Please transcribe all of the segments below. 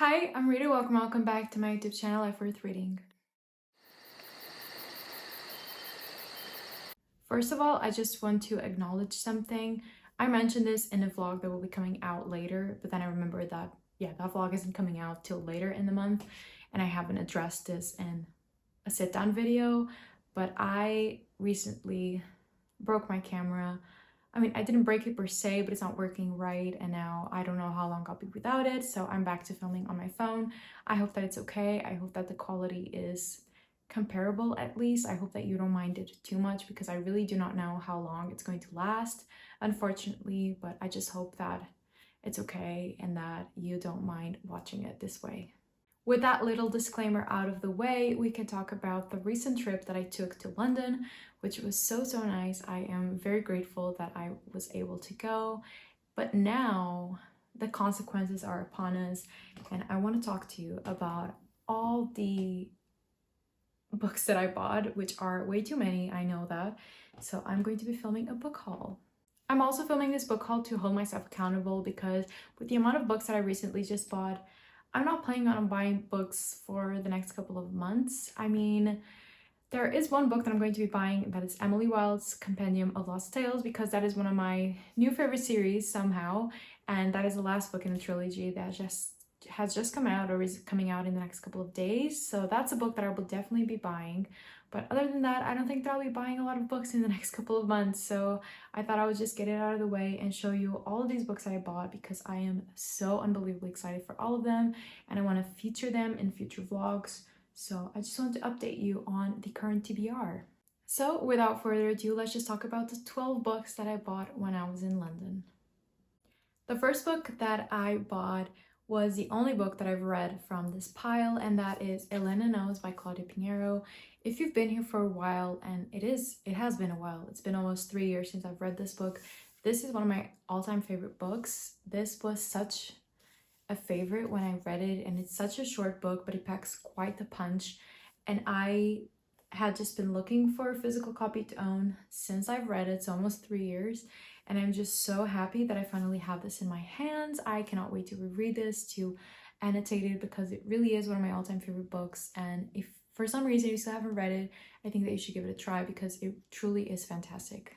Hi, I'm Rita. Welcome back to my YouTube channel, Life Worth Reading. First of all, I just want to acknowledge something. I mentioned this in a vlog that will be coming out later, but then I remembered that, that vlog isn't coming out till later in the month, and I haven't addressed this in a sit-down video, but I recently broke my camera. I mean, I didn't break it per se, but it's not working right, and now I don't know how long I'll be without it, so I'm back to filming on my phone. I hope that it's okay. I hope that the quality is comparable at least. I hope that you don't mind it too much because I really do not know how long it's going to last, unfortunately, but I just hope that it's okay and that you don't mind watching it this way. With that little disclaimer out of the way, we can talk about the recent trip that I took to London, which was so nice. I am very grateful that I was able to go, but now the consequences are upon us, and I want to talk to you about all the books that I bought, which are way too many, I know that. So I'm going to be filming a book haul. I'm also filming this book haul to hold myself accountable because with the amount of books that I recently just bought, I'm not planning on buying books for the next couple of months. I mean, there is one book that I'm going to be buying that is Emily Wilde's Compendium of Lost Tales because that is one of my new favorite series somehow, and that is the last book in the trilogy that has just come out or is coming out in the next couple of days. So that's a book that I will definitely be buying. But other than that, I don't think that I'll be buying a lot of books in the next couple of months. So I thought I would just get it out of the way and show you all of these books I bought because I am so unbelievably excited for all of them and I want to feature them in future vlogs. So I just want to update you on the current TBR. So without further ado, let's just talk about the 12 books that I bought when I was in London. The first book that I bought was the only book that I've read from this pile, and that is Elena Knows by Claudia Pinheiro. If you've been here for a while, and it has been a while, it's been almost 3 years since I've read this book. This is one of my all-time favorite books. This was such a favorite when I read it, and it's such a short book, but it packs quite the punch. And I had just been looking for a physical copy to own since I've read it, so almost 3 years. And I'm just so happy that I finally have this in my hands. I cannot wait to reread this, to annotate it, because it really is one of my all-time favorite books. And if for some reason you still haven't read it, I think that you should give it a try because it truly is fantastic.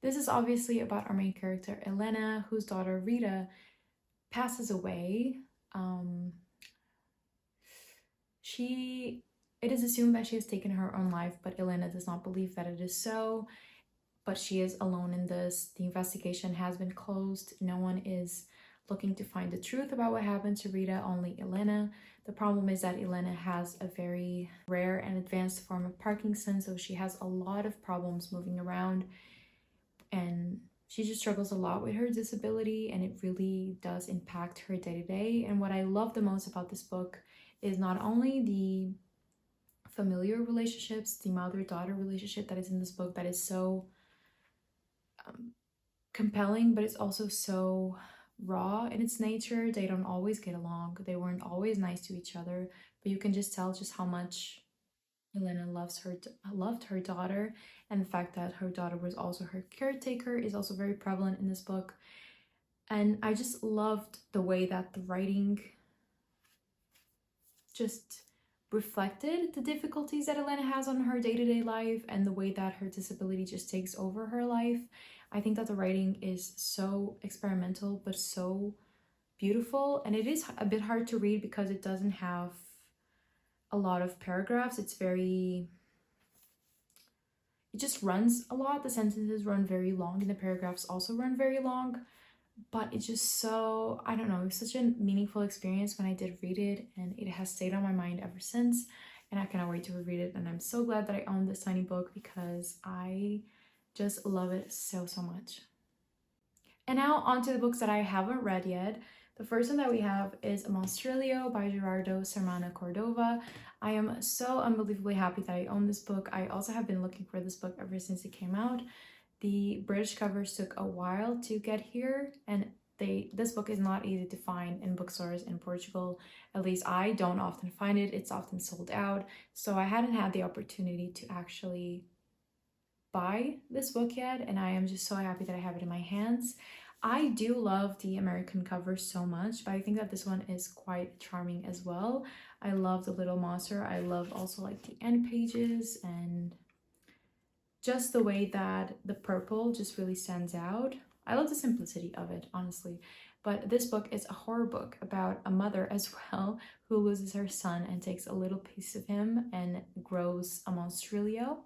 This is obviously about our main character, Elena, whose daughter, Rita, passes away. It is assumed that she has taken her own life, but Elena does not believe that it is so. But she is alone in this. The investigation has been closed. No one is looking to find the truth about what happened to Rita, only Elena. The problem is that Elena has a very rare and advanced form of Parkinson's, so she has a lot of problems moving around, and she just struggles a lot with her disability, and it really does impact her day-to-day. And what I love the most about this book is not only the familiar relationships, the mother-daughter relationship that is in this book that is so compelling, but it's also so raw in its nature. They don't always get along. They weren't always nice to each other, but you can just tell just how much Elena loved her daughter, and the fact that her daughter was also her caretaker is also very prevalent in this book. And I just loved the way that the writing just reflected the difficulties that Elena has on her day-to-day life and the way that her disability just takes over her life. I think that the writing is so experimental but so beautiful, and it is a bit hard to read because it doesn't have a lot of paragraphs. It just runs a lot. The sentences run very long and the paragraphs also run very long, but it's just so, I don't know, it was such a meaningful experience when I did read it, and it has stayed on my mind ever since, and I cannot wait to reread it. And I'm so glad that I own this tiny book because I just love it so much. And now on to the books that I haven't read yet. The first one that we have is Monstrilio by Gerardo Serrano Cordova. I am so unbelievably happy that I own this book. I also have been looking for this book ever since it came out. The British covers took a while to get here, and this book is not easy to find in bookstores in Portugal. At least I don't often find it. It's often sold out. So I hadn't had the opportunity to actually buy this book yet, and I am just so happy that I have it in my hands. I do love the American cover so much, but I think that this one is quite charming as well. I love the little monster. I love also like the end pages and just the way that the purple just really stands out. I love the simplicity of it, honestly. But this book is a horror book about a mother as well who loses her son and takes a little piece of him and grows a monstrilio.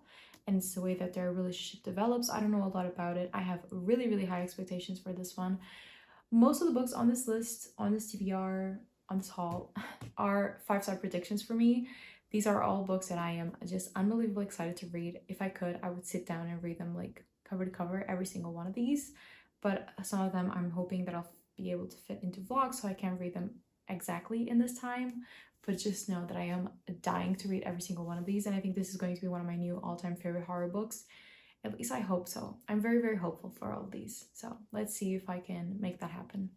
And it's the way that their relationship develops. I don't know a lot about it. I have really, really high expectations for this one. Most of the books on this list, on this TBR, on this haul, are 5-star predictions for me. These are all books that I am just unbelievably excited to read. If I could, I would sit down and read them like cover to cover, every single one of these. But some of them I'm hoping that I'll be able to fit into vlogs, so I can't read them exactly in this time. But just know that I am dying to read every single one of these, and I think this is going to be one of my new all-time favorite horror books. At least I hope so. I'm very, very hopeful for all of these. So let's see if I can make that happen.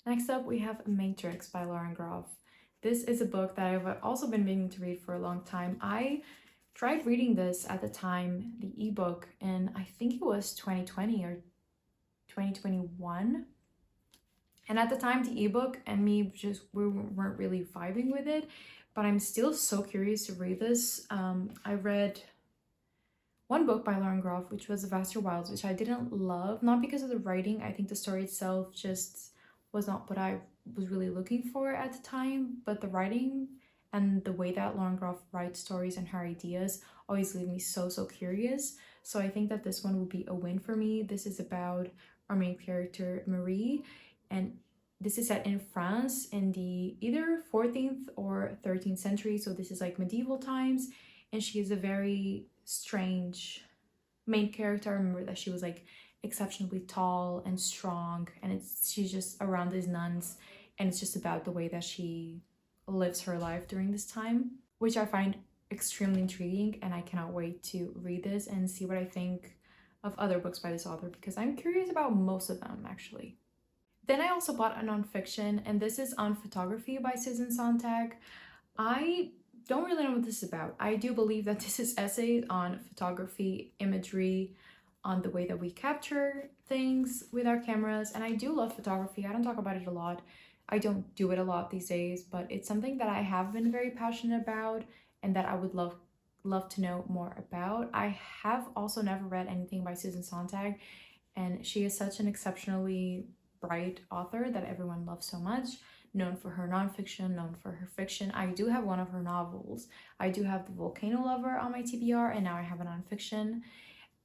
Next up, we have Matrix by Lauren Groff. This is a book that I've also been meaning to read for a long time. I tried reading this at the time, the ebook, and I think it was 2020 or 2021. And at the time, the ebook and me we weren't really vibing with it, but I'm still so curious to read this. I read one book by Lauren Groff, which was The Vaster Wilds, which I didn't love, not because of the writing. I think the story itself just was not what I was really looking for at the time, but the writing and the way that Lauren Groff writes stories and her ideas always leave me so curious. So I think that this one would be a win for me. This is about our main character, Marie, and this is set in France in the either 14th or 13th century, so this is like medieval times, and she is a very strange main character. I remember that she was like exceptionally tall and strong, and she's just around these nuns, and it's just about the way that she lives her life during this time, which I find extremely intriguing, and I cannot wait to read this and see what I think of other books by this author, because I'm curious about most of them actually. Then I also bought a nonfiction, and this is On Photography by Susan Sontag. I don't really know what this is about. I do believe that this is essays on photography, imagery, on the way that we capture things with our cameras, and I do love photography. I don't talk about it a lot. I don't do it a lot these days, but it's something that I have been very passionate about and that I would love to know more about. I have also never read anything by Susan Sontag, and she is such an exceptionally bright author that everyone loves so much, known for her nonfiction, known for her fiction. I do have one of her novels. I do have The Volcano Lover on my TBR, and now I have a nonfiction.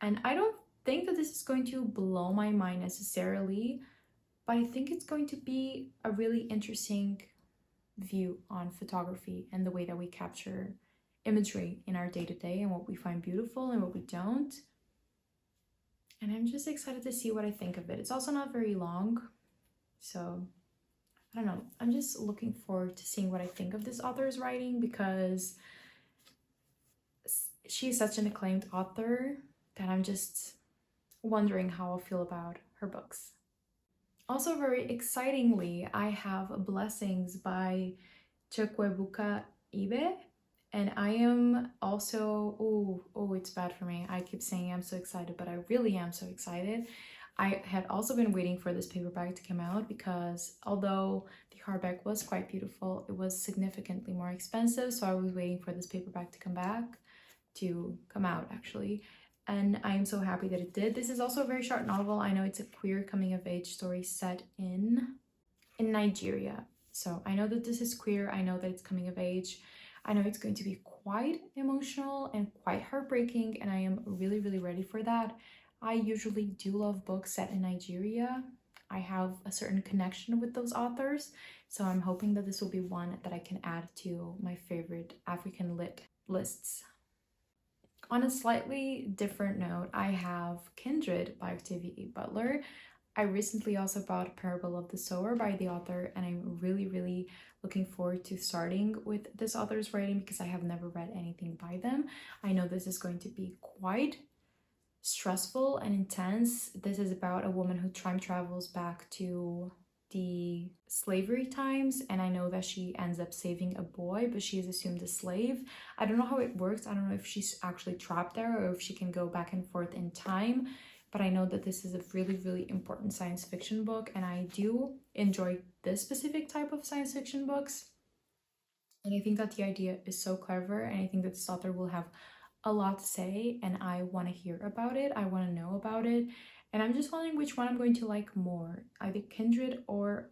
And I don't think that this is going to blow my mind necessarily, but I think it's going to be a really interesting view on photography and the way that we capture imagery in our day-to-day and what we find beautiful and what we don't. And I'm just excited to see what I think of it. It's also not very long, so I don't know. I'm just looking forward to seeing what I think of this author's writing, because she's such an acclaimed author that I'm just wondering how I'll feel about her books. Also, very excitingly, I have Blessings by Chukwuebuka Ibe. And I am also, it's bad for me. I keep saying I'm so excited, but I really am so excited. I had also been waiting for this paperback to come out, because although the hardback was quite beautiful, it was significantly more expensive. So I was waiting for this paperback to come out actually. And I am so happy that it did. This is also a very short novel. I know it's a queer coming of age story set in Nigeria. So I know that this is queer. I know that it's coming of age. I know it's going to be quite emotional and quite heartbreaking, and I am really, really ready for that. I usually do love books set in Nigeria. I have a certain connection with those authors, so I'm hoping that this will be one that I can add to my favorite African lit lists. On a slightly different note, I have Kindred by Octavia E. Butler. I recently also bought Parable of the Sower by the author, and I'm really, really looking forward to starting with this author's writing, because I have never read anything by them. I know this is going to be quite stressful and intense. This is about a woman who time travels back to the slavery times, and I know that she ends up saving a boy, but she is assumed a slave. I don't know how it works. I don't know if she's actually trapped there or if she can go back and forth in time, but I know that this is a really, really important science fiction book, and I do enjoy this specific type of science fiction books. And I think that the idea is so clever, and I think that this author will have a lot to say, and I want to hear about it. I want to know about it. And I'm just wondering which one I'm going to like more, either Kindred or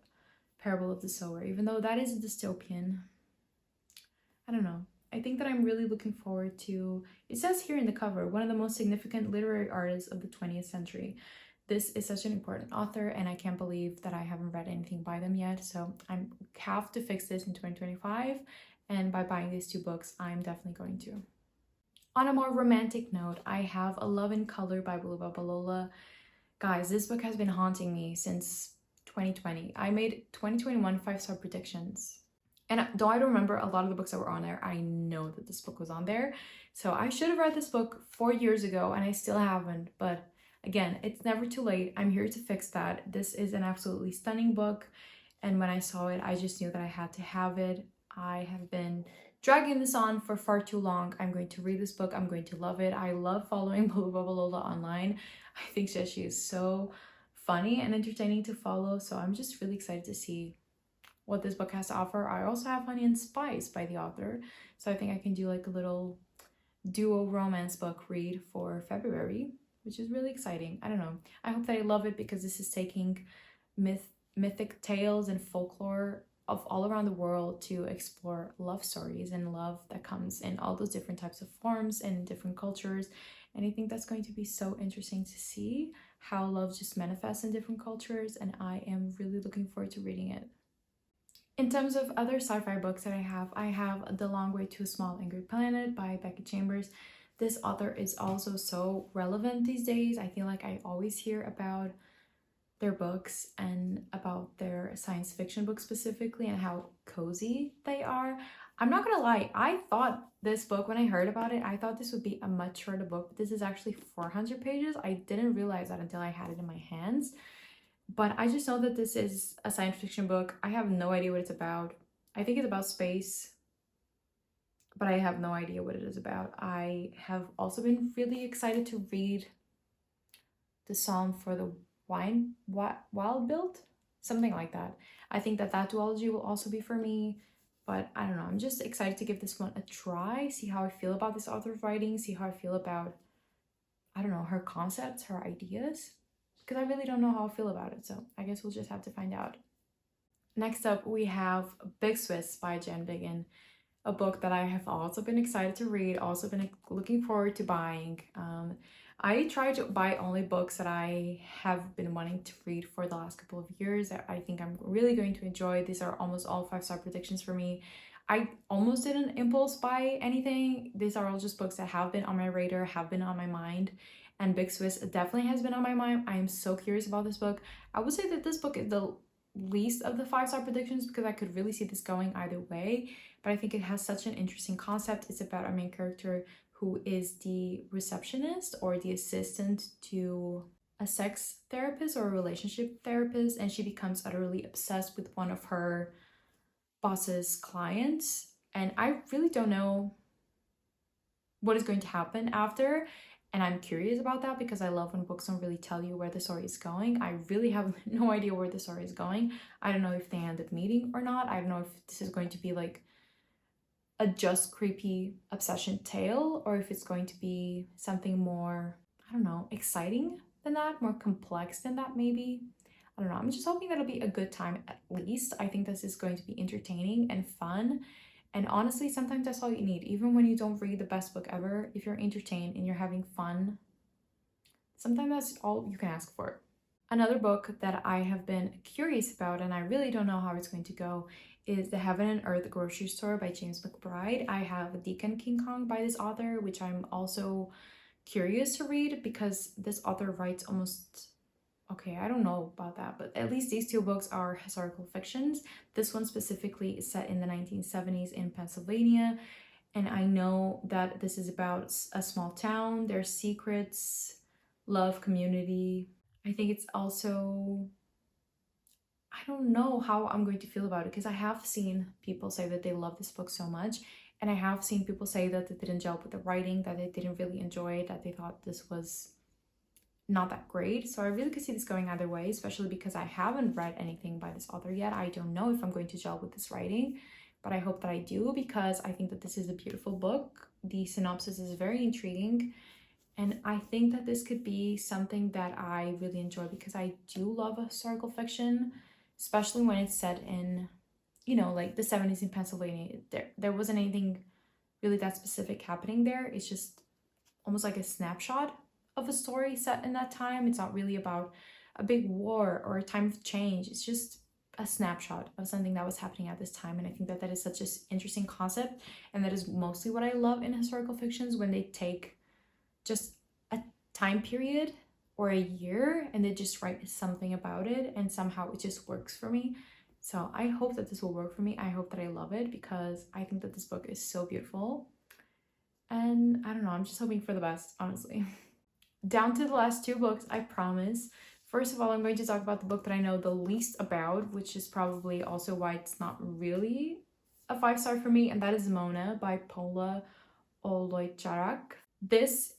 Parable of the Sower, even though that is a dystopian. I don't know. I think that I'm really looking forward to, it says here in the cover, one of the most significant literary artists of the 20th century. This is such an important author, and I can't believe that I haven't read anything by them yet. So I have to fix this in 2025, and by buying these two books, I'm definitely going to. On a more romantic note, I have A Love in Color by Bulu Babalola. Guys, this book has been haunting me since 2020. I made 2021 5-star predictions. And though I don't remember a lot of the books that were on there, I know that this book was on there. So I should have read this book 4 years ago, and I still haven't. But again, it's never too late. I'm here to fix that. This is an absolutely stunning book. And when I saw it, I just knew that I had to have it. I have been dragging this on for far too long. I'm going to read this book. I'm going to love it. I love following Bulu Babalola online. I think that she is so funny and entertaining to follow. So I'm just really excited to see what this book has to offer. I also have Honey and Spice by the author. So I think I can do like a little duo romance book read for February, which is really exciting. I don't know. I hope that I love it because this is taking mythic tales and folklore of all around the world to explore love stories and love that comes in all those different types of forms and different cultures. And I think that's going to be so interesting to see how love just manifests in different cultures, and I am really looking forward to reading it. In terms of other sci-fi books that I have The Long Way to a Small Angry Planet by Becky Chambers. This author is also so relevant these days. I feel like I always hear about their books and about their science fiction books specifically and how cozy they are. I'm not gonna lie, I thought this book, when I heard about it, I thought this would be a much shorter book, but this is actually 400 pages. I didn't realize that until I had it in my hands. But I just know that this is a science fiction book. I have no idea what it's about. I think it's about space, but I have no idea what it is about. I have also been really excited to read the Psalm for the Wild Build, something like that. I think that duology will also be for me, but I don't know. I'm just excited to give this one a try, see how I feel about this author's writing, see how I feel about, I don't know, her concepts, her ideas, because I really don't know how I feel about it. So I guess we'll just have to find out. Next up, we have Big Swiss by Jen Biggin, a book that I have also been excited to read, also been looking forward to buying. I try to buy only books that I have been wanting to read for the last couple of years that I think I'm really going to enjoy. These are almost all 5-star predictions for me. I almost didn't impulse buy anything. These are all just books that have been on my radar, have been on my mind. And Big Swiss definitely has been on my mind. I am so curious about this book. I would say that this book is the least of the 5-star predictions because I could really see this going either way. But I think it has such an interesting concept. It's about our main character who is the receptionist or the assistant to a sex therapist or a relationship therapist, and she becomes utterly obsessed with one of her boss's clients. And I really don't know what is going to happen after, and I'm curious about that because I love when books don't really tell you where the story is going. I really have no idea where the story is going. I don't know if they end up meeting or not. I don't know if this is going to be like a just creepy obsession tale or if it's going to be something more, I don't know, exciting than that, more complex than that maybe. I don't know. I'm just hoping that'll be a good time at least. I think this is going to be entertaining and fun. And honestly, sometimes that's all you need. Even when you don't read the best book ever, if you're entertained and you're having fun, sometimes that's all you can ask for. Another book that I have been curious about and I really don't know how it's going to go is The Heaven and Earth Grocery Store by James McBride. I have Deacon King Kong by this author, which I'm also curious to read because this author writes almost, okay, I don't know about that, but at least these two books are historical fictions. This one specifically is set in the 1970s in Pennsylvania. And I know that this is about a small town, their secrets, love, community. I think it's also, I don't know how I'm going to feel about it because I have seen people say that they love this book so much. And I have seen people say that they didn't gel with the writing, that they didn't really enjoy it, that they thought this was not that great. So I really could see this going either way, especially because I haven't read anything by this author yet. I don't know if I'm going to gel with this writing, but I hope that I do, because I think that this is a beautiful book. The synopsis is very intriguing, and I think that this could be something that I really enjoy, because I do love a historical fiction, especially when it's set in, you know, like the 70s in Pennsylvania. There wasn't anything really that specific happening there. It's just almost like a snapshot of a story set in that time. It's not really about a big war or a time of change. It's just a snapshot of something that was happening at this time. And I think that that is such an interesting concept, and that is mostly what I love in historical fictions, when they take just a time period or a year and they just write something about it, and somehow it just works for me. So I hope that this will work for me. I hope that I love it, because I think that this book is so beautiful. And I don't know, I'm just hoping for the best, honestly. Down to the last two books, I promise. First of all, I'm going to talk about the book that I know the least about, which is probably also why it's not really a 5-star for me, and that is Mona by Paula Oloycharak. This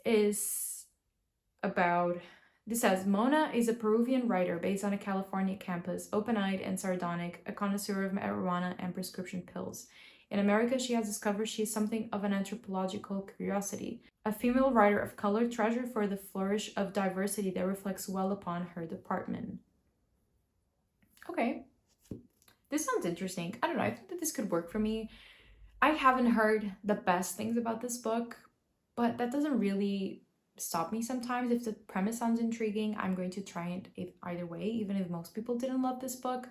says, Mona is a Peruvian writer based on a California campus, open-eyed and sardonic, a connoisseur of marijuana and prescription pills. In America, she has discovered she is something of an anthropological curiosity, a female writer of color treasure for the flourish of diversity that reflects well upon her department. Okay, this sounds interesting. I don't know, I think that this could work for me. I haven't heard the best things about this book, but that doesn't really stop me sometimes. If the premise sounds intriguing, I'm going to try it either way, even if most people didn't love this book.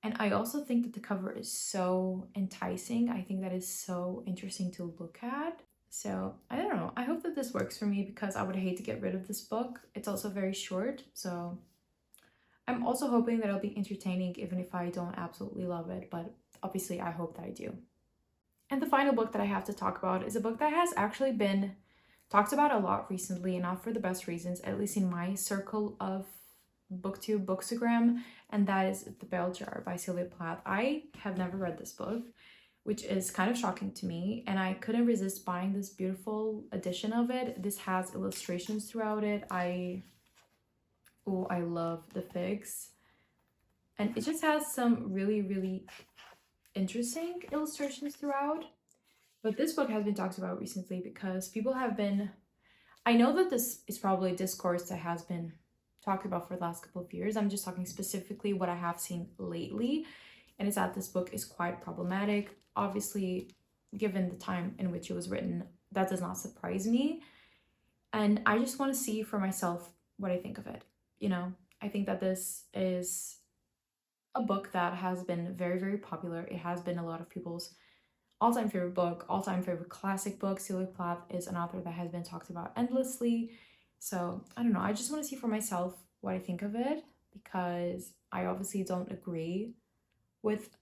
And I also think that the cover is so enticing. I think that is so interesting to look at. So I don't know. I hope that this works for me, because I would hate to get rid of this book. It's also very short. So I'm also hoping that it'll be entertaining, even if I don't absolutely love it. But obviously, I hope that I do. And the final book that I have to talk about is a book that has actually been talked about a lot recently, and not for the best reasons, at least in my circle of booktube bookstagram, and that is The Bell Jar by Sylvia Plath. I have never read this book, which is kind of shocking to me, and I couldn't resist buying this beautiful edition of it. This has illustrations throughout it. I love the figs, and it just has some really interesting illustrations throughout. But this book has been talked about recently because people have been, I know that this is probably discourse that has been talked about for the last couple of years. I'm just talking specifically what I have seen lately, and it's that this book is quite problematic. Obviously, given the time in which it was written, that does not surprise me, and I just want to see for myself what I think of it. You know, I think that this is a book that has been very popular. It has been a lot of people's all-time favorite book, all-time favorite classic book. Sylvia Plath is an author that has been talked about endlessly. So I don't know, I just want to see for myself what I think of it, because I obviously don't agree with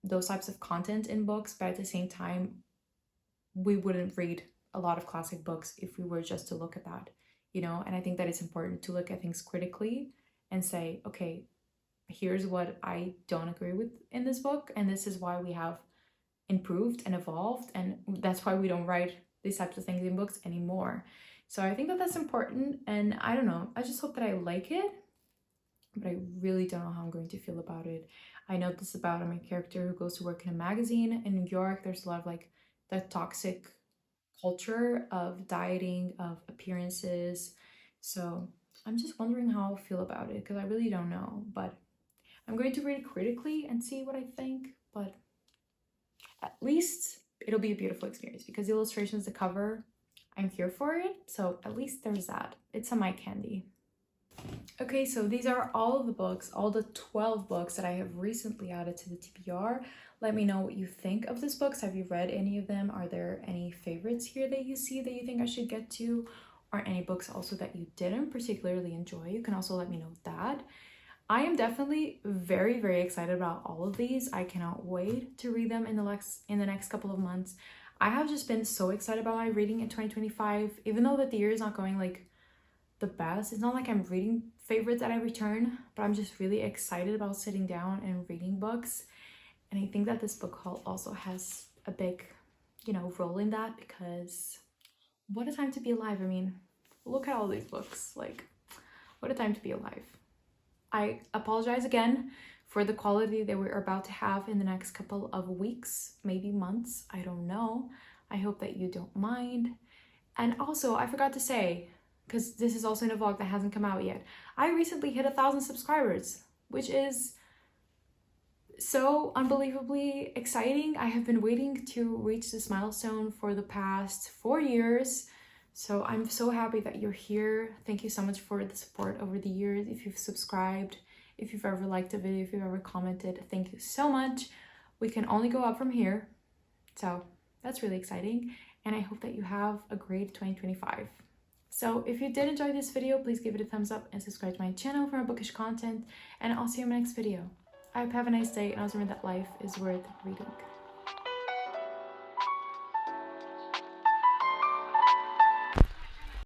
those types of content in books, but at the same time, we wouldn't read a lot of classic books if we were just to look at that, you know? And I think that it's important to look at things critically and say, okay, here's what I don't agree with in this book, and this is why we have improved and evolved, and that's why we don't write these types of things in books anymore. So I think that that's important, and I don't know, I just hope that I like it, but I really don't know how I'm going to feel about it. I know this is about a main character who goes to work in a magazine in New York. There's a lot of like the toxic culture of dieting, of appearances. So I'm just wondering how I'll feel about it, because I really don't know, but I'm going to read it critically and see what I think. But at least it'll be a beautiful experience, because the illustrations, the cover, I'm here for it. So at least there's that. It's a my candy. Okay, so these are all of the books, all the 12 books that I have recently added to the TBR. Let me know what you think of these books. Have you read any of them? Are there any favorites here that you see that you think I should get to? Or any books also that you didn't particularly enjoy? You can also let me know that. I am definitely very excited about all of these. I cannot wait to read them in the next couple of months. I have just been so excited about my reading in 2025, even though that the year is not going like the best. It's not like I'm reading favorites at every turn, but I'm just really excited about sitting down and reading books. And I think that this book haul also has a big, role in that, because what a time to be alive. I mean, look at all these books. Like, What a time to be alive. I apologize again for the quality that we're about to have in the next couple of weeks, maybe months, I don't know. I hope that you don't mind. And also, I forgot to say, because this is also in a vlog that hasn't come out yet, I recently hit 1,000 subscribers, which is so unbelievably exciting. I have been waiting to reach this milestone for the past 4 years. So I'm so happy that you're here. Thank you so much for the support over the years. If you've subscribed, if you've ever liked a video, if you've ever commented, thank you so much. We can only go up from here. So that's really exciting. And I hope that you have a great 2025. So if you did enjoy this video, please give it a thumbs up and subscribe to my channel for more bookish content. And I'll see you in my next video. I hope you have a nice day, and also remember that life is worth reading.